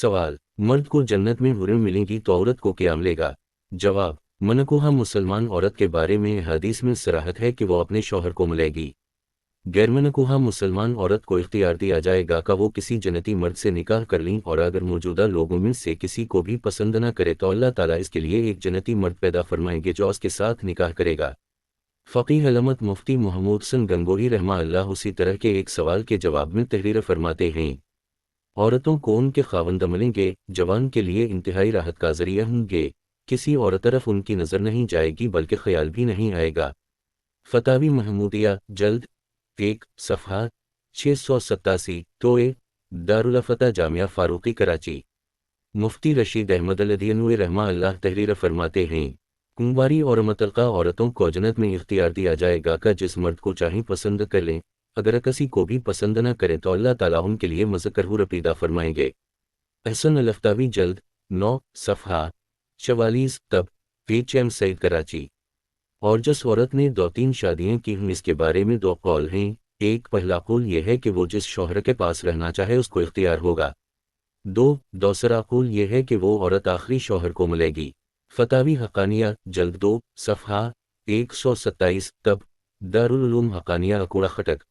सवाल, मर्द को जन्नत में हुरें मिलेंगी तो औरत को क्या मिलेगा? जवाब, मनकुहा मुसलमान औरत के बारे में हदीस में सराहत है कि वो अपने शौहर को मिलेगी। गैर मनकुहा मुसलमान औरत को इख्तियार दिया जाएगा कि वो किसी जन्नती मर्द से निकाह कर लें, और अगर मौजूदा लोगों में से किसी को भी पसंद न करे तो अल्लाह ताला इसके लिए एक जन्नती मर्द पैदा फरमाएंगे जो उसके साथ निकाह करेगा। फ़क़ीह अल्लामा मुफ्ती महमूद हसन गंगोही रहमतुल्लाह उसी तरह के एक सवाल के जवाब में तहरीर फरमाते हैं, औरतों को उनके खावंद मिलेंगे, जवान के लिए इंतहाई राहत का जरिया होंगे, किसी और तरफ उनकी नज़र नहीं जाएगी बल्कि ख्याल भी नहीं आएगा। फतावी महमूदिया जल्द 1 सफ़हा 687 टोए दारुल फता जामिया फारूकी कराची। मुफ्ती रशीद अहमद अलदियनवी रहमतुल्लाह तहरीर फरमाते हैं, कुंवारी और मुतल्लका औरतों को जन्नत में इख्तियार दिया जाएगा कि जिस मर्द को चाहें पसंद कर लें, अगर किसी को भी पसंद न करें तो अल्लाह ताला उनके लिए मज़कर हूर पैदा फरमाएंगे। एहसन अलफ्तावी जल्द 9 सफ़हा 44 तब एचएम सईद कराची। और जिस औरत ने 2-3 शादियां की हैं इसके बारे में 2 कौल हैं। एक, पहला कौल यह है कि वो जिस शौहर के पास रहना चाहे उसको इख्तियार होगा। 2, दूसरा कौल यह है कि वो औरत आखिरी शौहर को मिलेगी। फतावी हक़ानिया जल्द 2 सफ़हा 127 तब दारुल उलूम हक़ानिया अकोड़ा खटक।